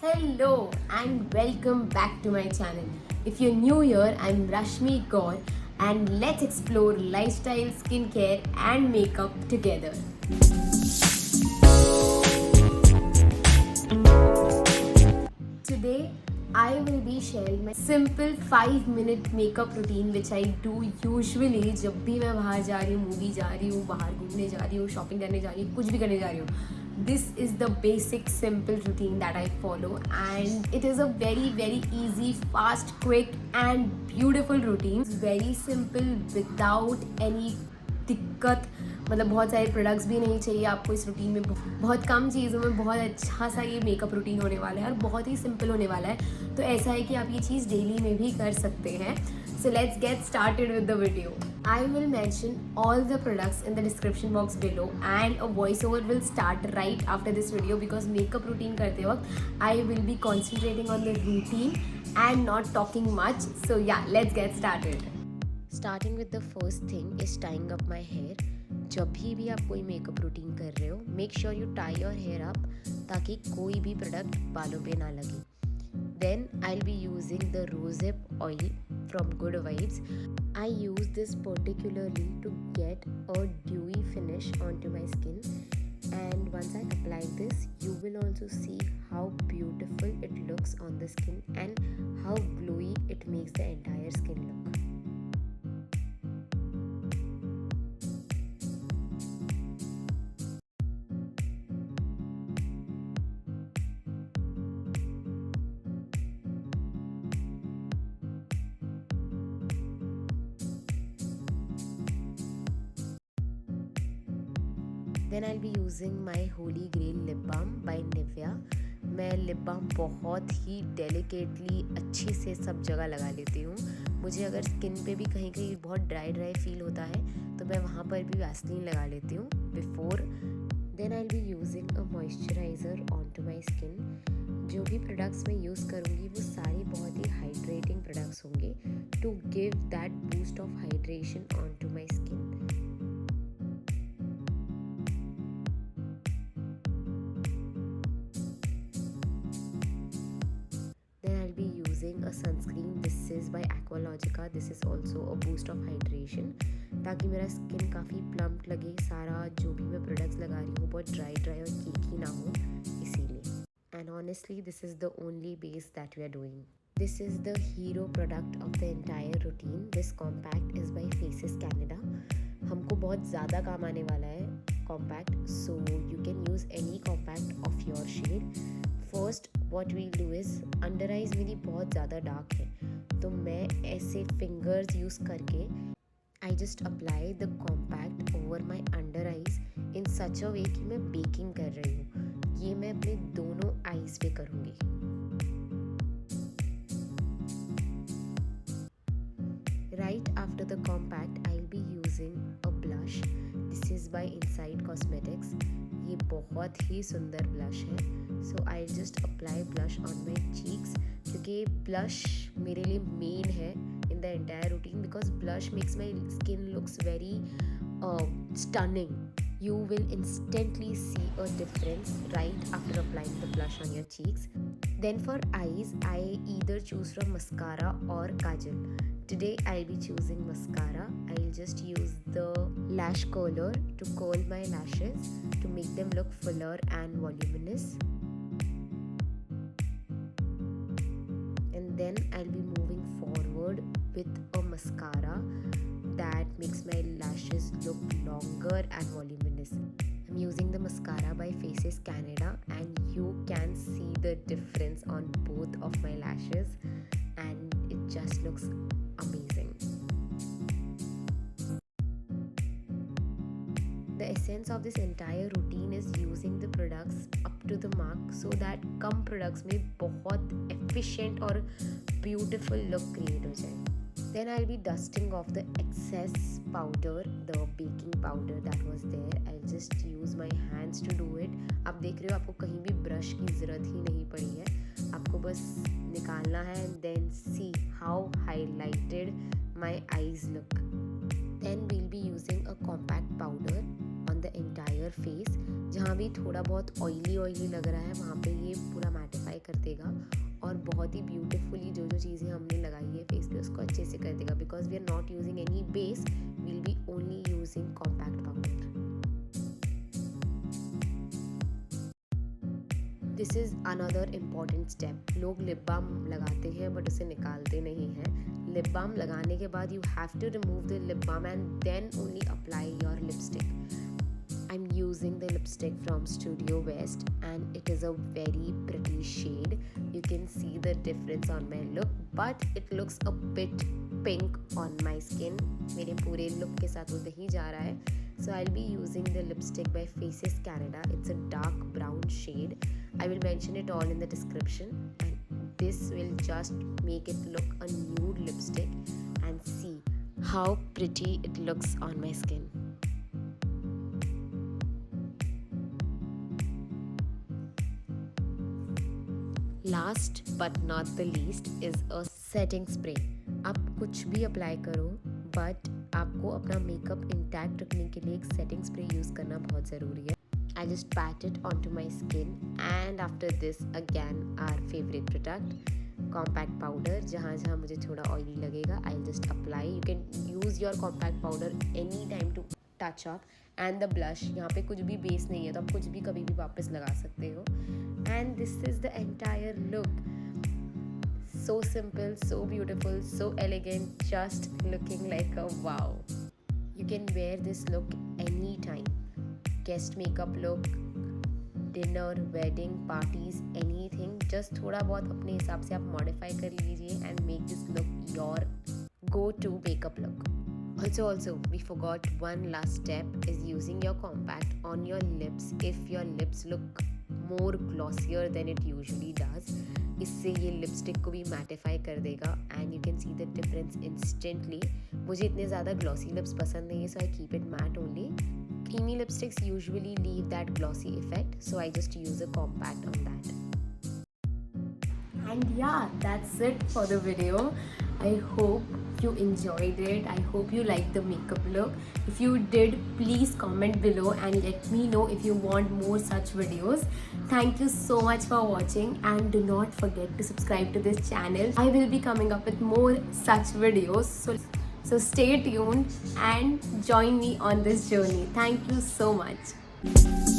Hello and welcome back to my channel. If you're new here, I'm Rashmi Gaur and let's explore lifestyle, skincare and makeup together. Today, I will be sharing my simple 5-minute makeup routine which I do usually जब भी मैं बाहर जा रही हूँ, movie जा रही हूँ, बाहर घूमने जा रही हूँ, शॉपिंग करने जा रही हूँ, कुछ भी करने जा रही हूँ. This is the basic simple routine that I follow and it is a very easy, fast, quick and beautiful routine. It's very simple without any दिक्कत. मतलब बहुत सारे प्रोडक्ट्स भी नहीं चाहिए आपको इस रूटीन में. बहुत कम चीज़ों में बहुत अच्छा सा ये मेकअप रूटीन होने वाला है और बहुत ही सिंपल होने वाला है. तो ऐसा है कि आप ये चीज़ डेली में भी कर सकते हैं. So let's get started with the video. I will mention all the products in the description box below and a voiceover will start right after this video because makeup routine करते वक्त I will be concentrating on the routine and not talking much. So yeah, let's get started. Starting with the first thing is tying up my hair. जब भी आप कोई makeup routine कर रहे हो, make sure you tie your hair up ताकि कोई भी प्रोडक्ट बालों पे ना लगे. Then I'll be using the rosehip oil from Good Vibes. I use this particularly to get a dewy finish onto my skin. And once I apply this, you will also see how beautiful it looks on the skin and how glowy it makes the entire skin look. Then I'll be using my Holy Grail lip balm by Nivea. मैं lip balm बहुत ही delicately अच्छी से सब जगह लगा लेती हूँ. मुझे अगर स्किन पे भी कहीं कहीं बहुत ड्राई फील होता है तो मैं वहाँ पर भी वैसलीन लगा लेती हूँ before. Then I will be using a moisturiser on to my skin. जो भी प्रोडक्ट्स मैं यूज़ करूँगी वो सारी बहुत ही हाइड्रेटिंग प्रोडक्ट्स होंगे to give that boost of hydration on to my skin. A sunscreen. This is by Aqualogica. This is also a boost of hydration ताकि मेरा स्किन काफ़ी प्लम्प लगे. सारा जो भी मैं प्रोडक्ट्स लगा रही हूँ बहुत ड्राई और केकी ना हो इसीलिए. And honestly this is the only base that we are doing. This is the hero product of the entire routine. This compact is by Faces Canada. हमको बहुत ज़्यादा काम आने वाला है compact, so you can use any compact of your shade. First what we'll do is under eyes मेरी बहुत ज़्यादा डार्क है तो मैं ऐसे फिंगर्स यूज़ करके I just apply the compact over my under eyes in such a way कि मैं बेकिंग कर रही हूँ. ये मैं अपने दोनों आइज़ पे करूँगी. Right after the compact I will be using a blush. This is by inside cosmetics. ये बहुत ही सुंदर ब्लश है. So I just apply blush on my cheeks क्योंकि ब्लश मेरे लिए मेन है in the entire routine because blush makes my skin looks very stunning. You will instantly see a difference right after applying the blush on your cheeks. Then for eyes, I either choose from mascara or kajal. Today I'll be choosing mascara. I'll just use the lash curler to curl my lashes to make them look fuller and voluminous. And then I'll be moving forward with a mascara that makes my lashes look longer and voluminous. I'm using the mascara by Faces Canada and you can see the difference on both of my lashes and it just looks amazing. The essence of this entire routine is using the products up to the mark so that come products में बहुत efficient और beautiful look create हो जाए. Then I'll be dusting off the excess powder, the baking powder that was there. I'll just use my hands to do it. आप देख रहे हो आपको कहीं भी ब्रश की ज़रूरत ही नहीं पड़ी है. आपको बस निकालना है and then see how highlighted my eyes look. Then we'll be using a compact powder on the entire face. जहाँ भी थोड़ा बहुत ऑयली लग रहा है वहाँ पे ये पूरा मैटिफाई कर देगा और बहुत ही ब्यूटीफुली जो चीज़ें हमने लगाई है फेस पे उसको अच्छे से कर देगा. Because we are not using any base, we'll be only using compact powder. This is another important step. लोग लिप बाम लगाते हैं बट उसे निकालते नहीं हैं. लिप बाम लगाने के बाद you have to remove the lip balm and then only apply your lipstick. I'm using the lipstick from Studio West and it is a very pretty shade. You can see the difference on my look, but it looks a bit pink on my skin. मेरे पूरे look के साथ वो नहीं जा रहा है. So I'll be using the lipstick by Faces Canada. It's a dark brown shade. I will mention it all in the description. And this will just make it look a nude lipstick and see how pretty it looks on my skin. Last but not the least is a setting spray. आप कुछ भी apply करो but आपको अपना makeup intact रखने के लिए एक सेटिंग स्प्रे यूज़ करना बहुत ज़रूरी है. I just pat it on to my skin and after this again our favourite product compact powder. जहाँ जहाँ मुझे थोड़ा ऑयली लगेगा I just apply. You can use your compact powder any time to touch up. And the blush, यहाँ पे कुछ भी base नहीं है तो आप कुछ भी कभी भी वापस लगा सकते हो. And this is the entire look. So simple, so beautiful, so elegant, just looking like a wow. You can wear this look anytime. Guest makeup look, dinner, wedding, parties, anything. Just थोड़ा बहुत अपने हिसाब से आप modify कर लीजिए and make this look your go-to makeup look. Also, we forgot one last step is using your compact on your lips if your lips look more glossier than it usually does. इससे ये lipstick को भी mattify कर देगा and you can see the difference instantly. मुझे इतने ज़्यादा glossy lips पसंद नहीं है so I keep it matte only. Creamy lipsticks usually leave that glossy effect so I just use a compact on that. And yeah, that's it for the video. I hope you enjoyed it. I hope you liked the makeup look. If you did, please comment below and let me know if you want more such videos. Thank you so much for watching and do not forget to subscribe to this channel. I will be coming up with more such videos. So stay tuned and join me on this journey. Thank you so much.